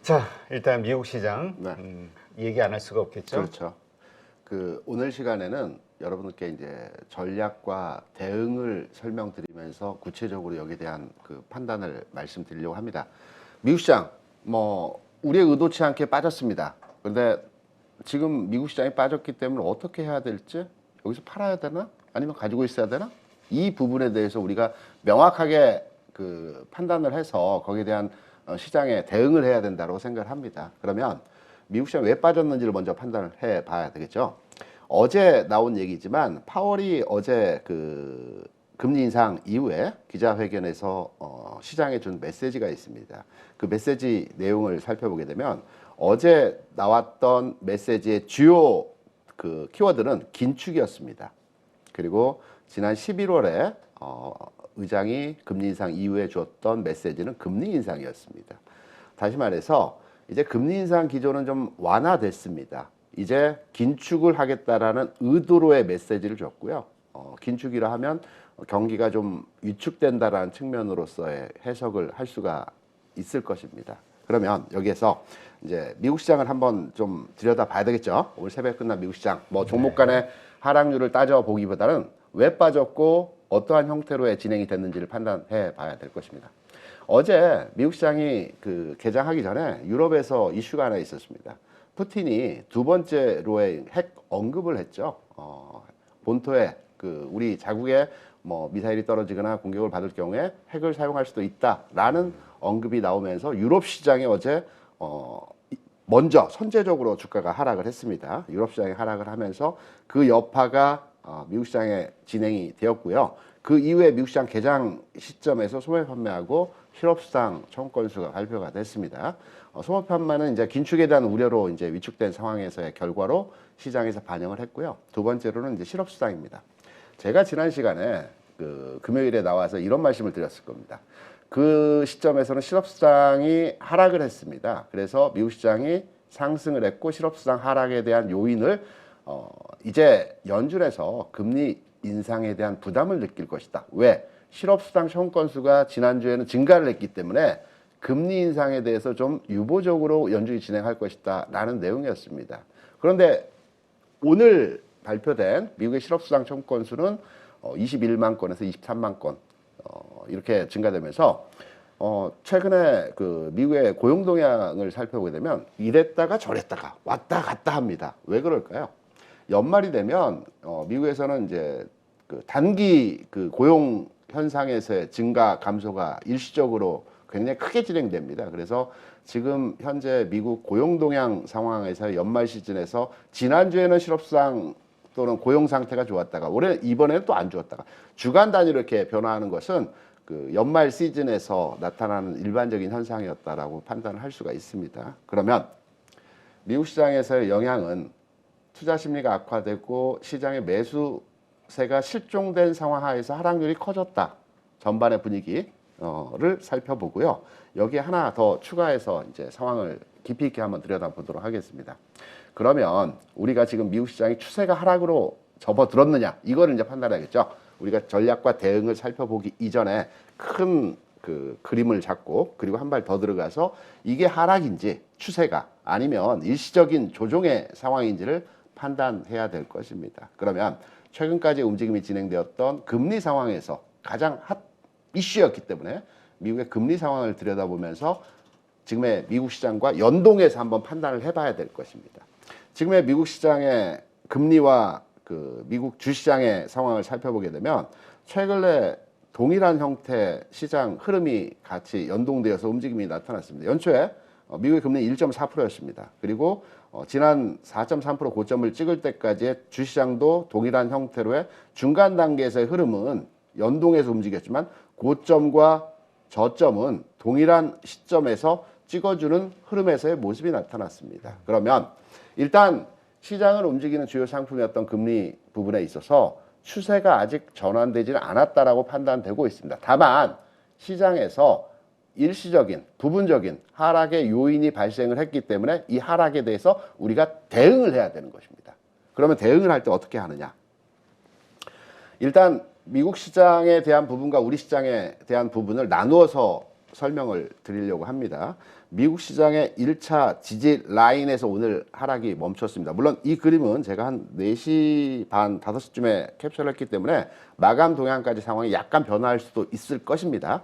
자, 일단 미국 시장 네. 얘기 안 할 수가 없겠죠. 그렇죠. 오늘 시간에는 여러분께 이제 전략과 대응을 설명드리면서 구체적으로 여기에 대한 판단을 말씀드리려고 합니다. 미국 시장, 우리의 의도치 않게 빠졌습니다. 그런데 지금 미국 시장이 빠졌기 때문에 어떻게 해야 될지, 여기서 팔아야 되나? 아니면 가지고 있어야 되나? 이 부분에 대해서 우리가 명확하게 판단을 해서 거기에 대한 시장에 대응을 해야 된다고 생각을 합니다. 그러면 미국 시장이 왜 빠졌는지를 먼저 판단을 해 봐야 되겠죠. 어제 나온 얘기지만 파월이 어제 금리 인상 이후에 기자회견에서 시장에 준 메시지가 있습니다. 그 메시지 내용을 살펴보게 되면 어제 나왔던 메시지의 주요 키워드는 긴축이었습니다. 그리고 지난 11월에 의장이 금리 인상 이후에 줬던 메시지는 금리 인상이었습니다. 다시 말해서 이제 금리 인상 기조는 좀 완화됐습니다. 이제 긴축을 하겠다라는 의도로의 메시지를 줬고요. 긴축이라 하면 경기가 좀 위축된다라는 측면으로서의 해석을 할 수가 있을 것입니다. 그러면 여기에서 이제 미국 시장을 한번 좀 들여다봐야 되겠죠. 오늘 새벽에 끝난 미국 시장, 종목 간의 하락률을 따져보기보다는 왜 빠졌고 어떠한 형태로의 진행이 됐는지를 판단해 봐야 될 것입니다. 어제 미국 시장이 개장하기 전에 유럽에서 이슈가 하나 있었습니다. 푸틴이 두 번째로의 핵 언급을 했죠. 본토에 우리 자국에 미사일이 떨어지거나 공격을 받을 경우에 핵을 사용할 수도 있다라는 언급이 나오면서 유럽 시장이 어제 먼저 선제적으로 주가가 하락을 했습니다. 유럽 시장이 하락을 하면서 그 여파가 미국 시장에 진행이 되었고요. 그 이후에 미국 시장 개장 시점에서 소매 판매하고 실업수당 청구 건수가 발표가 됐습니다. 소매 판매는 이제 긴축에 대한 우려로 이제 위축된 상황에서의 결과로 시장에서 반영을 했고요. 두 번째로는 이제 실업수당입니다. 제가 지난 시간에 금요일에 나와서 이런 말씀을 드렸을 겁니다. 그 시점에서는 실업수당이 하락을 했습니다. 그래서 미국 시장이 상승을 했고 실업수당 하락에 대한 요인을 이제 연준에서 금리 인상에 대한 부담을 느낄 것이다. 왜? 실업수당 청구 건수가 지난주에는 증가를 했기 때문에 금리 인상에 대해서 좀 유보적으로 연준이 진행할 것이다 라는 내용이었습니다. 그런데 오늘 발표된 미국의 실업수당 청구 건수는 21만 건에서 23만 건 이렇게 증가되면서 최근에 미국의 고용 동향을 살펴보게 되면 이랬다가 저랬다가 왔다 갔다 합니다. 왜 그럴까요? 연말이 되면 미국에서는 이제 단기 고용 현상에서의 증가 감소가 일시적으로 굉장히 크게 진행됩니다. 그래서 지금 현재 미국 고용 동향 상황에서 연말 시즌에서 지난주에는 실업수당 또는 고용 상태가 좋았다가 이번에는 또 안 좋았다가 주간 단위로 이렇게 변화하는 것은 연말 시즌에서 나타나는 일반적인 현상이었다라고 판단을 할 수가 있습니다. 그러면 미국 시장에서의 영향은 투자 심리가 악화되고 시장의 매수세가 실종된 상황 하에서 하락률이 커졌다. 전반의 분위기를 살펴보고요. 여기에 하나 더 추가해서 이제 상황을 깊이 있게 한번 들여다보도록 하겠습니다. 그러면 우리가 지금 미국 시장이 추세가 하락으로 접어들었느냐 이거를 이제 판단해야겠죠. 우리가 전략과 대응을 살펴보기 이전에 큰 그림을 잡고 그리고 한 발 더 들어가서 이게 하락인지 추세가 아니면 일시적인 조정의 상황인지를 판단해야 될 것입니다. 그러면 최근까지 움직임이 진행되었던 금리 상황에서 가장 핫 이슈였기 때문에 미국의 금리 상황을 들여다보면서 지금의 미국 시장과 연동해서 한번 판단을 해봐야 될 것입니다. 지금의 미국 시장의 금리와 미국 주시장의 상황을 살펴보게 되면 최근에 동일한 형태 시장 흐름이 같이 연동되어서 움직임이 나타났습니다. 연초에 미국의 금리 1.4%였습니다. 그리고 지난 4.3% 고점을 찍을 때까지의 주시장도 동일한 형태로의 중간 단계에서의 흐름은 연동해서 움직였지만 고점과 저점은 동일한 시점에서 찍어주는 흐름에서의 모습이 나타났습니다. 그러면 일단 시장을 움직이는 주요 상품이었던 금리 부분에 있어서 추세가 아직 전환되지는 않았다라고 판단되고 있습니다. 다만 시장에서 일시적인 부분적인 하락의 요인이 발생을 했기 때문에 이 하락에 대해서 우리가 대응을 해야 되는 것입니다. 그러면 대응을 할 때 어떻게 하느냐? 일단 미국 시장에 대한 부분과 우리 시장에 대한 부분을 나누어서 설명을 드리려고 합니다. 미국 시장의 1차 지지 라인에서 오늘 하락이 멈췄습니다. 물론 이 그림은 제가 한 4시 반, 5시쯤에 캡처를 했기 때문에 마감 동향까지 상황이 약간 변화할 수도 있을 것입니다.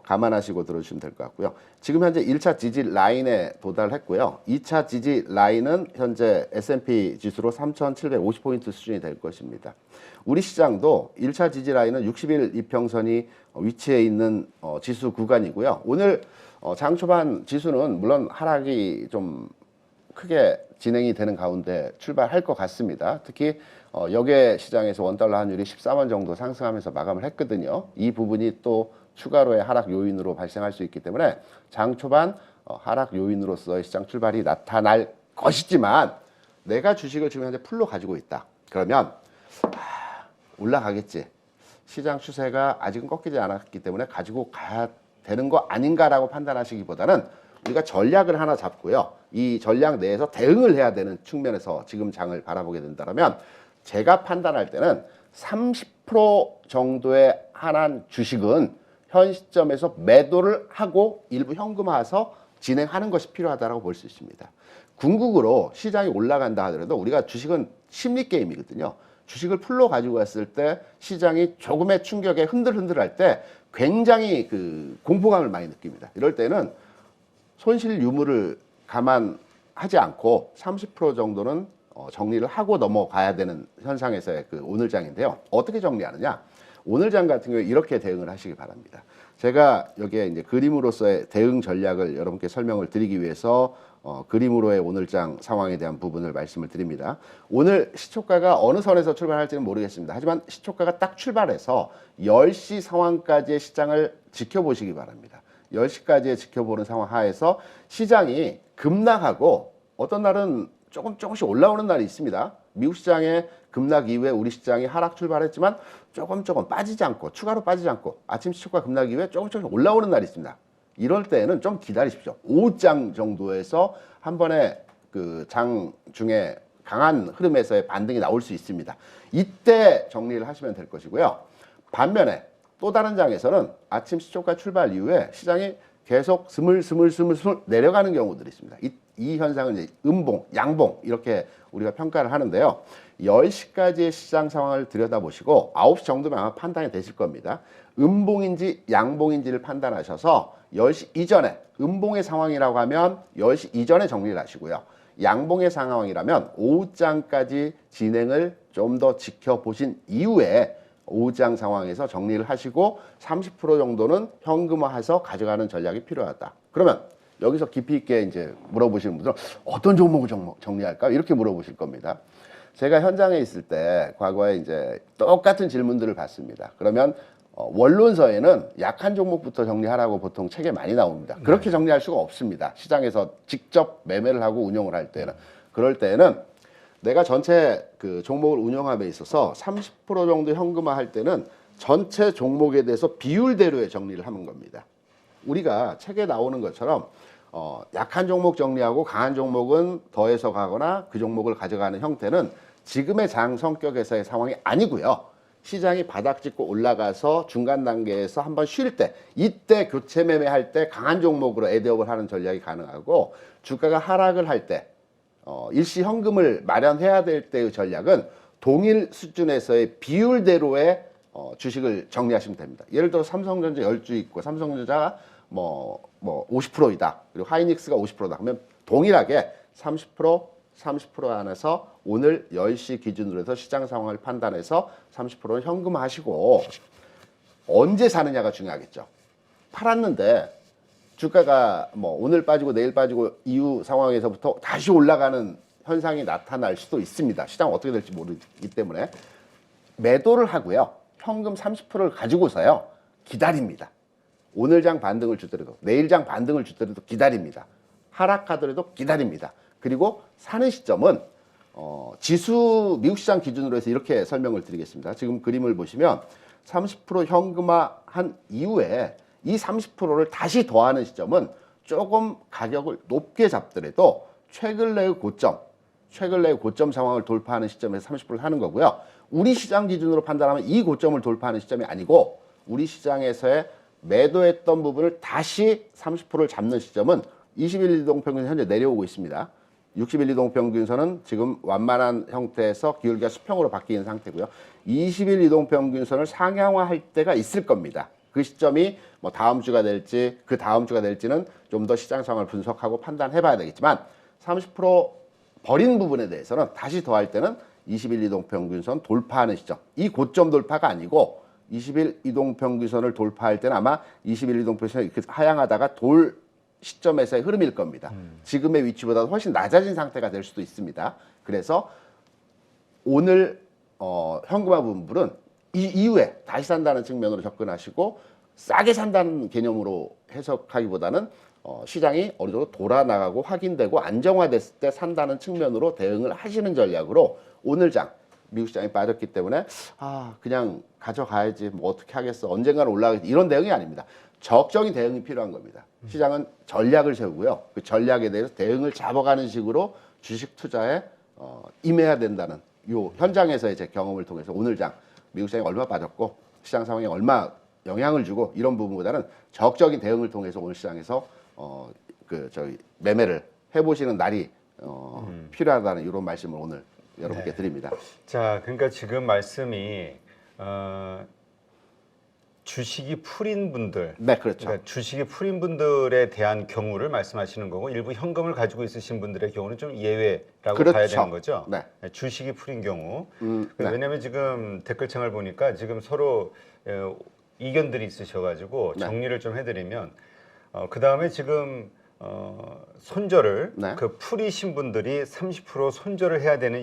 감안하시고 들어주시면 될 것 같고요. 지금 현재 1차 지지 라인에 도달했고요. 2차 지지 라인은 현재 S&P 지수로 3,750포인트 수준이 될 것입니다. 우리 시장도 1차 지지 라인은 60일 이평선이 위치해 있는 지수 구간이고요. 오늘 장 초반 지수는 물론 하락이 좀 크게 진행이 되는 가운데 출발할 것 같습니다. 특히 역외 시장에서 원달러 환율이 14원 정도 상승하면서 마감을 했거든요. 이 부분이 또 추가로의 하락 요인으로 발생할 수 있기 때문에 장 초반 하락 요인으로서의 시장 출발이 나타날 것이지만 내가 주식을 지금 현재 풀로 가지고 있다. 그러면 올라가겠지. 시장 추세가 아직은 꺾이지 않았기 때문에 가지고 가야 되는 거 아닌가라고 판단하시기보다는 우리가 전략을 하나 잡고요. 이 전략 내에서 대응을 해야 되는 측면에서 지금 장을 바라보게 된다면 제가 판단할 때는 30% 정도의 한한 주식은 현 시점에서 매도를 하고 일부 현금화해서 진행하는 것이 필요하다고 볼 수 있습니다. 궁극으로 시장이 올라간다 하더라도 우리가 주식은 심리 게임이거든요. 주식을 풀로 가지고 갔을 때 시장이 조금의 충격에 흔들흔들할 때 굉장히 그 공포감을 많이 느낍니다. 이럴 때는 손실 유무를 감안하지 않고 30% 정도는 정리를 하고 넘어가야 되는 현상에서의 그 오늘장인데요. 어떻게 정리하느냐? 오늘장 같은 경우에 이렇게 대응을 하시기 바랍니다. 제가 여기에 이제 그림으로서의 대응 전략을 여러분께 설명을 드리기 위해서 그림으로의 오늘장 상황에 대한 부분을 말씀을 드립니다. 오늘 시초가가 어느 선에서 출발할지는 모르겠습니다. 하지만 시초가가 딱 출발해서 10시 상황까지의 시장을 지켜보시기 바랍니다. 10시까지의 지켜보는 상황 하에서 시장이 급락하고 어떤 날은 조금씩 올라오는 날이 있습니다. 미국 시장의 급락 이후에 우리 시장이 하락 출발했지만 조금 빠지지 않고 추가로 빠지지 않고 아침 시초가 급락 이후에 조금 올라오는 날이 있습니다. 이럴 때는 좀 기다리십시오. 5장 정도에서 한 번에 그 장 중에 강한 흐름에서의 반등이 나올 수 있습니다. 이때 정리를 하시면 될 것이고요. 반면에 또 다른 장에서는 아침 시초가 출발 이후에 시장이 계속 스물스물 내려가는 경우들이 있습니다. 이 현상은 이제 음봉, 양봉 이렇게 우리가 평가를 하는데요. 10시까지의 시장 상황을 들여다보시고 9시 정도면 아마 판단이 되실 겁니다. 음봉인지 양봉인지를 판단하셔서 10시 이전에 음봉의 상황이라고 하면 10시 이전에 정리를 하시고요. 양봉의 상황이라면 오후장까지 진행을 좀 더 지켜보신 이후에 오후장 상황에서 정리를 하시고 30% 정도는 현금화해서 가져가는 전략이 필요하다. 그러면 여기서 깊이 있게 이제 물어보시는 분들은 어떤 종목을 정리할까? 이렇게 물어보실 겁니다. 제가 현장에 있을 때 과거에 이제 똑같은 질문들을 받습니다. 그러면 원론서에는 약한 종목부터 정리하라고 보통 책에 많이 나옵니다. 그렇게 정리할 수가 없습니다. 시장에서 직접 매매를 하고 운용을 할 때는. 그럴 때는 내가 전체 그 종목을 운영함에 있어서 30% 정도 현금화 할 때는 전체 종목에 대해서 비율대로의 정리를 하는 겁니다. 우리가 책에 나오는 것처럼 약한 종목 정리하고 강한 종목은 더해서 가거나 그 종목을 가져가는 형태는 지금의 장 성격에서의 상황이 아니고요. 시장이 바닥 찍고 올라가서 중간 단계에서 한번 쉴 때, 이때 교체 매매할 때 강한 종목으로 애드업을 하는 전략이 가능하고, 주가가 하락을 할 때 일시 현금을 마련해야 될 때의 전략은 동일 수준에서의 비율대로의 주식을 정리하시면 됩니다. 예를 들어 삼성전자 10주 있고 삼성전자가 뭐 50%이다. 그리고 하이닉스가 50%다. 그러면 동일하게 30% 안에서 오늘 10시 기준으로 해서 시장 상황을 판단해서 30%는 현금화하시고, 언제 사느냐가 중요하겠죠. 팔았는데 주가가 뭐 오늘 빠지고 내일 빠지고 이후 상황에서부터 다시 올라가는 현상이 나타날 수도 있습니다. 시장 어떻게 될지 모르기 때문에 매도를 하고요. 현금 30%를 가지고서요. 기다립니다. 오늘 장 반등을 주더라도 내일 장 반등을 주더라도 기다립니다. 하락하더라도 기다립니다. 그리고 사는 시점은 지수 미국 시장 기준으로 해서 이렇게 설명을 드리겠습니다. 지금 그림을 보시면 30% 현금화한 이후에 이 30%를 다시 더하는 시점은 조금 가격을 높게 잡더라도 최근 내의 고점 상황을 돌파하는 시점에서 30%를 하는 거고요. 우리 시장 기준으로 판단하면 이 고점을 돌파하는 시점이 아니고 우리 시장에서의 매도했던 부분을 다시 30%를 잡는 시점은 21 이동평균선 현재 내려오고 있습니다. 61 이동평균선은 지금 완만한 형태에서 기울기가 수평으로 바뀌는 상태고요. 21 이동평균선을 상향화할 때가 있을 겁니다. 그 시점이 뭐 다음 주가 될지 그 다음 주가 될지는 좀 더 시장 상황을 분석하고 판단해 봐야 되겠지만 30% 버린 부분에 대해서는 다시 더할 때는 21 이동평균선 돌파하는 시점. 이 고점 돌파가 아니고 21 이동평균선을 돌파할 때는 아마 21 이동평균선이 이렇게 하향하다가 돌 시점에서의 흐름일 겁니다. 지금의 위치보다 훨씬 낮아진 상태가 될 수도 있습니다. 그래서 오늘 현금화 분불은 이 이후에 다시 산다는 측면으로 접근하시고 싸게 산다는 개념으로 해석하기보다는 시장이 어느 정도 돌아나가고 확인되고 안정화됐을 때 산다는 측면으로 대응을 하시는 전략으로 오늘 장 미국 시장이 빠졌기 때문에 그냥 가져가야지 뭐 어떻게 하겠어 언젠가는 올라가겠지 이런 대응이 아닙니다. 적정히 대응이 필요한 겁니다. 시장은 전략을 세우고요. 그 전략에 대해서 대응을 잡아가는 식으로 주식 투자에 임해야 된다는 요 현장에서의 제 경험을 통해서 오늘 장 미국 시장이 얼마 빠졌고 시장 상황에 얼마 영향을 주고 이런 부분보다는 적적인 대응을 통해서 오늘 시장에서 매매를 해보시는 날이 필요하다는 이런 말씀을 오늘 여러분께 드립니다. 자, 그러니까 지금 말씀이 주식이 풀인 분들, 네, 그렇죠. 그러니까 주식이 풀인 분들에 대한 경우를 말씀하시는 거고 일부 현금을 가지고 있으신 분들의 경우는 좀 예외라고 그렇죠. 봐야 되는 거죠. 네. 주식이 풀인 경우. 네. 왜냐하면 지금 댓글창을 보니까 지금 서로 이견들이 있으셔가지고 네. 정리를 좀 해드리면 그 다음에 지금 손절을 네. 그 풀이신 분들이 30% 손절을 해야 되는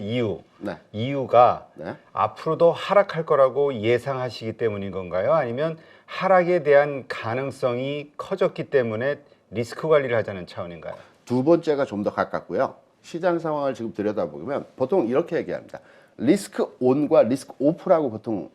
네. 이유가 네. 앞으로도 하락할 거라고 예상하시기 때문인 건가요? 아니면 하락에 대한 가능성이 커졌기 때문에 리스크 관리를 하자는 차원인가요? 두 번째가 좀 더 가깝고요. 시장 상황을 지금 들여다보면 보통 이렇게 얘기합니다. 리스크 온과 리스크 오프라고 보통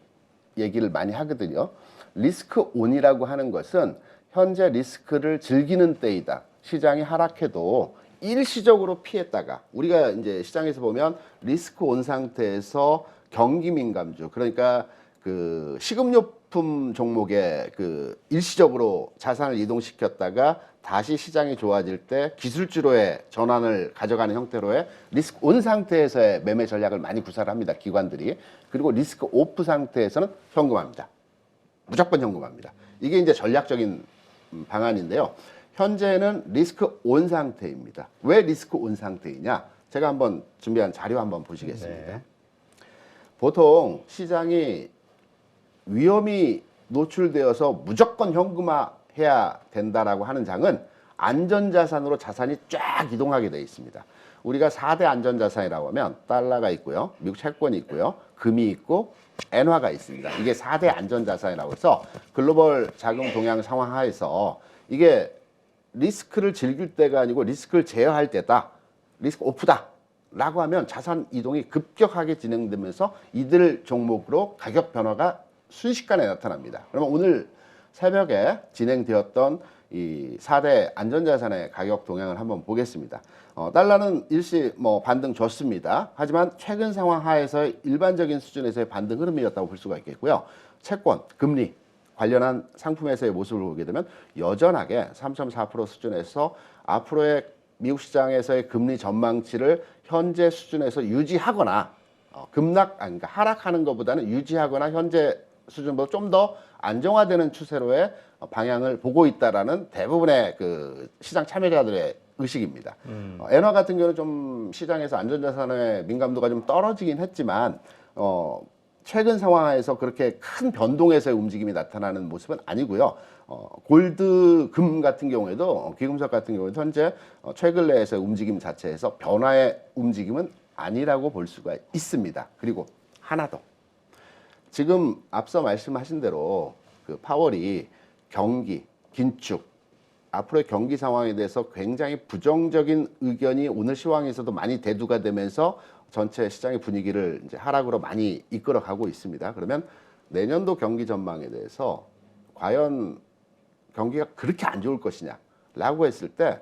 얘기를 많이 하거든요. 리스크 온이라고 하는 것은 현재 리스크를 즐기는 때이다. 시장이 하락해도 일시적으로 피했다가 우리가 이제 시장에서 보면 리스크 온 상태에서 경기 민감주 그러니까 그 식음료품 종목에 그 일시적으로 자산을 이동시켰다가 다시 시장이 좋아질 때 기술주로의 전환을 가져가는 형태로의 리스크 온 상태에서의 매매 전략을 많이 구사를 합니다. 기관들이. 그리고 리스크 오프 상태에서는 현금화입니다. 무조건 현금화입니다. 이게 이제 전략적인 방안인데요. 현재는 리스크 온 상태입니다. 왜 리스크 온 상태이냐? 제가 한번 준비한 자료 한번 보시겠습니다. 네. 보통 시장이 위험이 노출되어서 무조건 현금화해야 된다라고 하는 장은 안전자산으로 자산이 쫙 이동하게 되어 있습니다. 우리가 4대 안전자산이라고 하면 달러가 있고요. 미국 채권이 있고요. 금이 있고 엔화가 있습니다. 이게 4대 안전자산이라고 해서 글로벌 자금 동향 상황 하에서 이게 리스크를 즐길 때가 아니고 리스크를 제어할 때다. 리스크 오프다. 라고 하면 자산 이동이 급격하게 진행되면서 이들 종목으로 가격 변화가 순식간에 나타납니다. 그러면 오늘 새벽에 진행되었던 이 4대 안전자산의 가격 동향을 한번 보겠습니다. 달러는 일시 뭐 반등 줬습니다. 하지만 최근 상황 하에서의 일반적인 수준에서의 반등 흐름이었다고 볼 수가 있겠고요. 채권, 금리 관련한 상품에서의 모습을 보게 되면 여전하게 3.4% 수준에서 앞으로의 미국 시장에서의 금리 전망치를 현재 수준에서 유지하거나 그러니까 하락하는 것보다는 유지하거나 현재 수준보다 좀 더 안정화되는 추세로의 방향을 보고 있다라는 대부분의 그 시장 참여자들의 의식입니다. 엔화 같은 경우는 좀 시장에서 안전자산의 민감도가 좀 떨어지긴 했지만 최근 상황에서 그렇게 큰 변동에서의 움직임이 나타나는 모습은 아니고요. 골드, 금 같은 경우에도 귀금속 같은 경우에도 현재 최근 내에서의 움직임 자체에서 변화의 움직임은 아니라고 볼 수가 있습니다. 그리고 하나 더. 지금 앞서 말씀하신 대로 그 파월이 경기, 긴축, 앞으로의 경기 상황에 대해서 굉장히 부정적인 의견이 오늘 시황에서도 많이 대두가 되면서 전체 시장의 분위기를 이제 하락으로 많이 이끌어가고 있습니다. 그러면 내년도 경기 전망에 대해서 과연 경기가 그렇게 안 좋을 것이냐라고 했을 때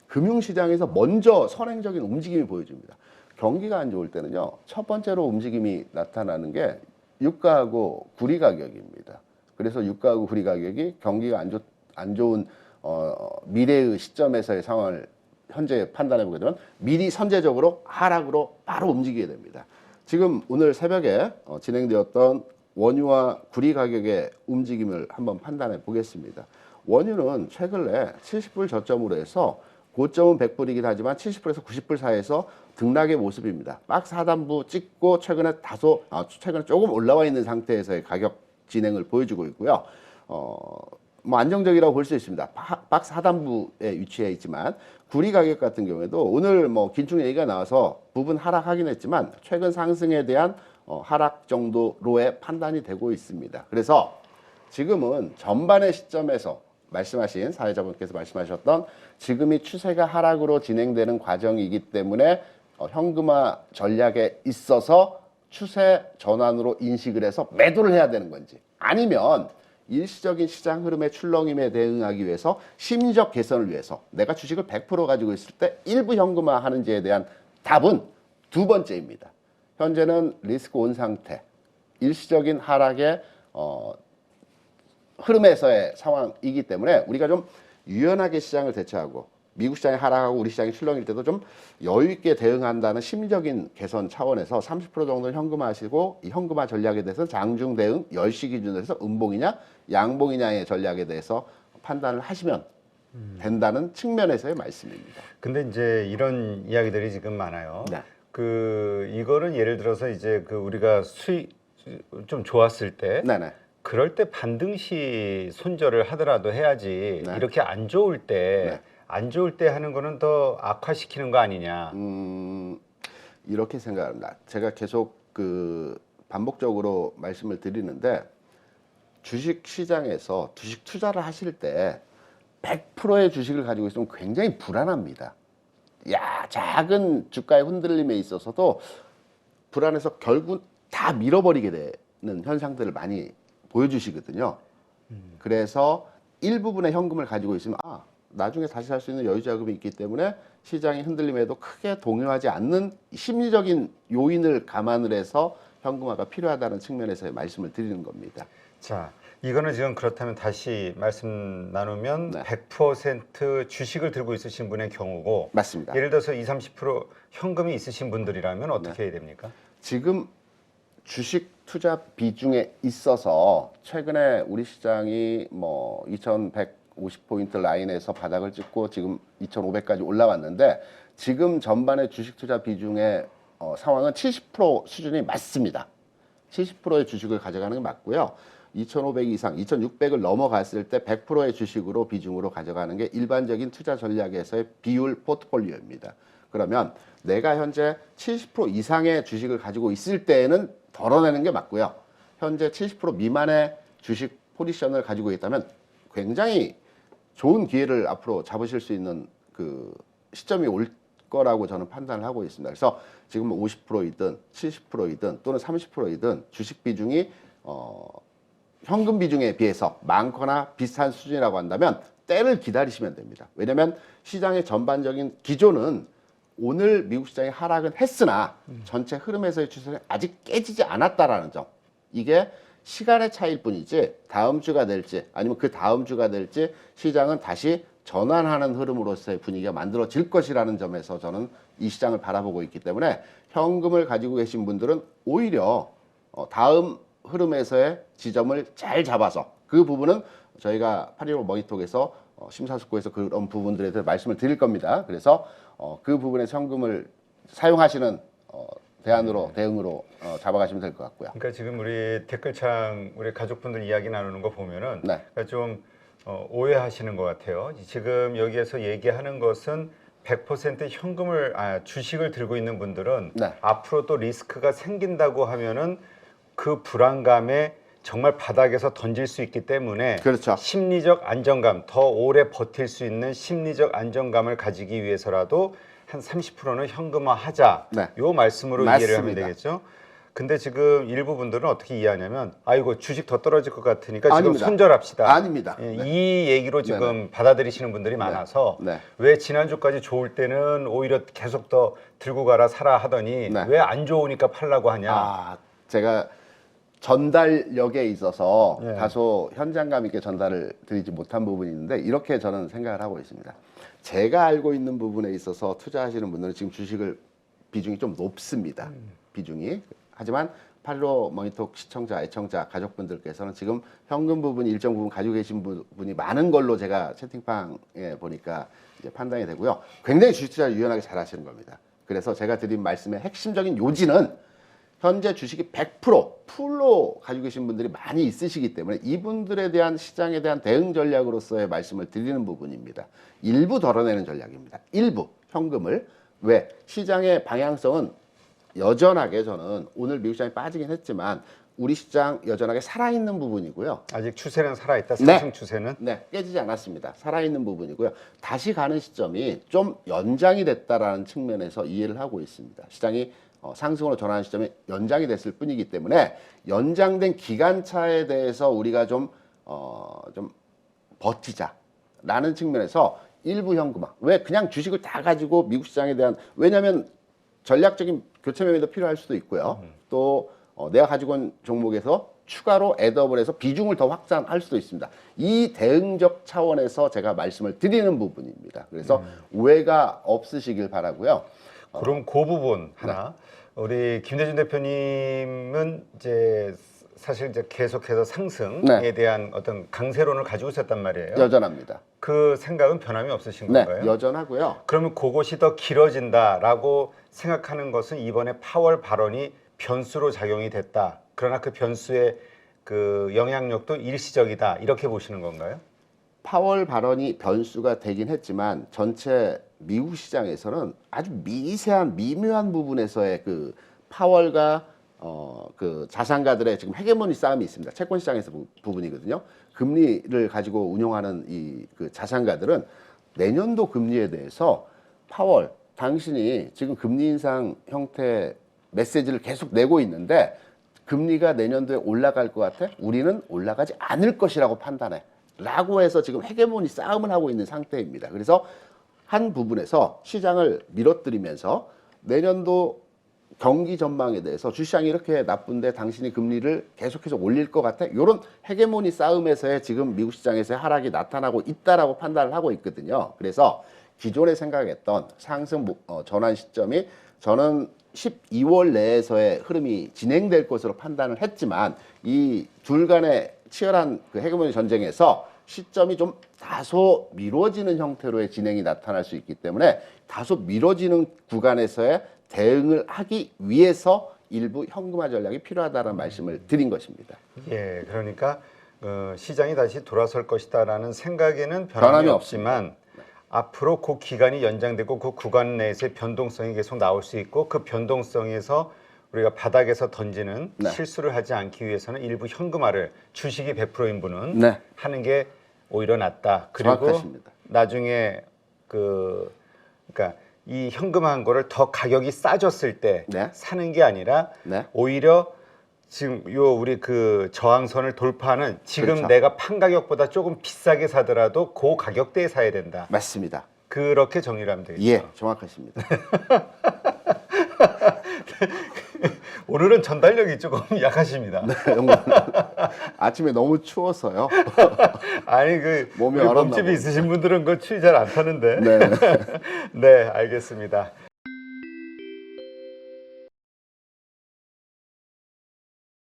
금융시장에서 먼저 선행적인 움직임이 보여집니다. 경기가 안 좋을 때는요. 첫 번째로 움직임이 나타나는 게 유가하고 구리 가격입니다. 그래서 유가하고 구리 가격이 경기가 안 좋은 미래의 시점에서의 상황을 현재 판단해 보게 되면 미리 선제적으로 하락으로 바로 움직이게 됩니다. 지금 오늘 새벽에 진행되었던 원유와 구리 가격의 움직임을 한번 판단해 보겠습니다. 원유는 최근에 70불 저점으로 해서 고점은 100불이긴 하지만 70불에서 90불 사이에서 등락의 모습입니다. 박스 하단부 찍고 최근에 최근에 조금 올라와 있는 상태에서의 가격 진행을 보여주고 있고요. 뭐 안정적이라고 볼 수 있습니다. 박스 하단부에 위치해 있지만 구리 가격 같은 경우에도 오늘 뭐 긴축 얘기가 나와서 부분 하락하긴 했지만 최근 상승에 대한 하락 정도로의 판단이 되고 있습니다. 그래서 지금은 전반의 시점에서 말씀하신 사회자분께서 말씀하셨던 지금이 추세가 하락으로 진행되는 과정이기 때문에 현금화 전략에 있어서 추세 전환으로 인식을 해서 매도를 해야 되는 건지 아니면 일시적인 시장 흐름의 출렁임에 대응하기 위해서 심리적 개선을 위해서 내가 주식을 100% 가지고 있을 때 일부 현금화 하는지에 대한 답은 두 번째입니다. 현재는 리스크 온 상태, 일시적인 하락의 흐름에서의 상황이기 때문에 우리가 좀 유연하게 시장을 대처하고 미국 시장이 하락하고 우리 시장이 출렁일 때도 좀 여유 있게 대응한다는 심리적인 개선 차원에서 30% 정도는 현금화하시고 이 현금화 전략에 대해서 장중 대응 10시 기준으로 해서 음봉이냐 양봉이냐의 전략에 대해서 판단을 하시면 된다는 측면에서의 말씀입니다. 근데 이제 이런 이야기들이 지금 많아요. 네. 이거는 예를 들어서 이제 우리가 수익 좀 좋았을 때 네네. 그럴 때 반등시 손절을 하더라도 해야지. 네. 이렇게 안 좋을 때 안 좋을 때 하는 거는 더 악화시키는 거 아니냐. 이렇게 생각합니다. 제가 계속 반복적으로 말씀을 드리는데 주식 시장에서 주식 투자를 하실 때 100%의 주식을 가지고 있으면 굉장히 불안합니다. 작은 주가의 흔들림에 있어서도 불안해서 결국 다 밀어버리게 되는 현상들을 많이 보여주시거든요. 그래서 일부분의 현금을 가지고 있으면 나중에 다시 살 수 있는 여유 자금이 있기 때문에 시장의 흔들림에도 크게 동요하지 않는 심리적인 요인을 감안을 해서 현금화가 필요하다는 측면에서의 말씀을 드리는 겁니다. 자, 이거는 지금 그렇다면 다시 말씀 나누면 네. 100% 주식을 들고 있으신 분의 경우고 맞습니다. 예를 들어서 20, 30% 현금이 있으신 분들이라면 어떻게 해야 됩니까? 지금 주식 투자 비중에 있어서 최근에 우리 시장이 뭐 2150포인트 라인에서 바닥을 찍고 지금 2500까지 올라왔는데 지금 전반의 주식 투자 비중의 상황은 70% 수준이 맞습니다. 70%의 주식을 가져가는 게 맞고요. 2500 이상, 2600을 넘어갔을 때 100%의 주식으로 비중으로 가져가는 게 일반적인 투자 전략에서의 비율 포트폴리오입니다. 그러면 내가 현재 70% 이상의 주식을 가지고 있을 때에는 덜어내는 게 맞고요. 현재 70% 미만의 주식 포지션을 가지고 있다면 굉장히 좋은 기회를 앞으로 잡으실 수 있는 시점이 올 거라고 저는 판단을 하고 있습니다. 그래서 지금 50%이든 70%이든 또는 30%이든 주식 비중이 현금 비중에 비해서 많거나 비슷한 수준이라고 한다면 때를 기다리시면 됩니다. 왜냐하면 시장의 전반적인 기조는 오늘 미국 시장이 하락은 했으나 전체 흐름에서의 추세는 아직 깨지지 않았다라는 점. 이게 시간의 차이일 뿐이지 다음 주가 될지 아니면 그 다음 주가 될지 시장은 다시 전환하는 흐름으로서의 분위기가 만들어질 것이라는 점에서 저는 이 시장을 바라보고 있기 때문에 현금을 가지고 계신 분들은 오히려 다음 흐름에서의 지점을 잘 잡아서 그 부분은 저희가 8.15 머니톡에서 심사숙고해서 그런 부분들에 대해서 말씀을 드릴 겁니다. 그래서 그 부분에 현금을 사용하시는 대응으로 잡아가시면 될 것 같고요. 그러니까 지금 우리 댓글창 우리 가족분들 이야기 나누는 거 보면은 그러니까 좀 오해하시는 것 같아요. 지금 여기에서 얘기하는 것은 100% 주식을 들고 있는 분들은 앞으로 또 리스크가 생긴다고 하면은 그 불안감에 정말 바닥에서 던질 수 있기 때문에 그렇죠. 심리적 안정감, 더 오래 버틸 수 있는 심리적 안정감을 가지기 위해서라도 한 30%는 현금화하자. 요 말씀으로 맞습니다. 이해를 하면 되겠죠. 근데 지금 일부 분들은 어떻게 이해하냐면 아이고 주식 더 떨어질 것 같으니까 지금 아닙니다. 손절합시다. 아닙니다. 이 얘기로 지금 받아들이시는 분들이 많아서 왜 지난주까지 좋을 때는 오히려 계속 더 들고 가라 사라 하더니 왜 안 좋으니까 팔라고 하냐. 제가 전달력에 있어서 예. 다소 현장감 있게 전달을 드리지 못한 부분이 있는데 이렇게 저는 생각을 하고 있습니다. 제가 알고 있는 부분에 있어서 투자하시는 분들은 지금 주식을 비중이 좀 높습니다. 비중이. 하지만 8.15 모니톡 시청자, 애청자, 가족분들께서는 지금 현금 부분 일정 부분 가지고 계신 분이 많은 걸로 제가 채팅방에 보니까 이제 판단이 되고요. 굉장히 주식 투자를 유연하게 잘 하시는 겁니다. 그래서 제가 드린 말씀의 핵심적인 요지는 현재 주식이 100% 풀로 가지고 계신 분들이 많이 있으시기 때문에 이분들에 대한 시장에 대한 대응 전략으로서의 말씀을 드리는 부분입니다. 일부 덜어내는 전략입니다. 일부 현금을. 왜? 시장의 방향성은 여전하게 저는 오늘 미국 시장이 빠지긴 했지만 우리 시장 여전하게 살아있는 부분이고요. 아직 추세는 살아있다. 상승 추세는. 네, 깨지지 않았습니다. 살아있는 부분이고요. 다시 가는 시점이 좀 연장이 됐다라는 측면에서 이해를 하고 있습니다. 시장이 상승으로 전환하는 시점이 연장이 됐을 뿐이기 때문에 연장된 기간차에 대해서 우리가 좀 버티자라는 측면에서 일부 현금화. 왜 그냥 주식을 다 가지고 미국 시장에 대한 왜냐하면 전략적인 교체 매매도 필요할 수도 있고요. 또 내가 가지고 온 종목에서 추가로 애드업을 해서 비중을 더 확산할 수도 있습니다. 이 대응적 차원에서 제가 말씀을 드리는 부분입니다. 그래서 오해가 없으시길 바라고요. 그럼 그 부분 하나. 우리 김대중 대표님은 이제 사실 이제 계속해서 상승에 대한 어떤 강세론을 가지고 있었단 말이에요. 여전합니다. 그 생각은 변함이 없으신 네, 건가요? 여전하고요. 그러면 그것이 더 길어진다라고 생각하는 것은 이번에 파월 발언이 변수로 작용이 됐다. 그러나 그 변수의 그 영향력도 일시적이다. 이렇게 보시는 건가요? 파월 발언이 변수가 되긴 했지만 전체 미국 시장에서는 아주 미세한 미묘한 부분에서의 그 파월과 그 자산가들의 지금 헤게모니 싸움이 있습니다. 채권 시장에서 부분이거든요. 금리를 가지고 운용하는 이 그 자산가들은 내년도 금리에 대해서 파월 당신이 지금 금리 인상 형태 메시지를 계속 내고 있는데 금리가 내년도에 올라갈 것 같아? 우리는 올라가지 않을 것이라고 판단해. 라고 해서 지금 헤게모니 싸움을 하고 있는 상태입니다. 그래서 한 부분에서 시장을 밀어뜨리면서 내년도 경기 전망에 대해서 주시장이 이렇게 나쁜데 당신이 금리를 계속해서 올릴 것 같아? 이런 헤게모니 싸움에서의 지금 미국 시장에서의 하락이 나타나고 있다라고 판단을 하고 있거든요. 그래서 기존에 생각했던 상승 전환 시점이 저는 12월 내에서의 흐름이 진행될 것으로 판단을 했지만 이 둘 간의 치열한 그 헤게모니 전쟁에서 시점이 좀 다소 미뤄지는 형태로의 진행이 나타날 수 있기 때문에 다소 미뤄지는 구간에서의 대응을 하기 위해서 일부 현금화 전략이 필요하다는 말씀을 드린 것입니다. 예, 그러니까 시장이 다시 돌아설 것이다라는 생각에는 변함이 없지만 앞으로 그 기간이 연장되고 그 구간 내에서의 변동성이 계속 나올 수 있고 그 변동성에서 우리가 바닥에서 던지는 실수를 하지 않기 위해서는 일부 현금화를 주식이 100%인 분은 하는 게 오히려 낫다. 그리고 정확하십니다. 나중에 그러니까 이 현금화한 거를 더 가격이 싸졌을 때 사는 게 아니라 오히려 지금 우리 그 저항선을 돌파하는 지금 내가 판 가격보다 조금 비싸게 사더라도 그 가격대에 사야 된다. 맞습니다. 그렇게 정리를 하면 되겠죠. 예, 정확하십니다. 오늘은 전달력이 조금 약하십니다. 아침에 너무 추워서요. 아니 몸집이 있으신 분들은 그 추위 잘 안 타는데. 네, 알겠습니다.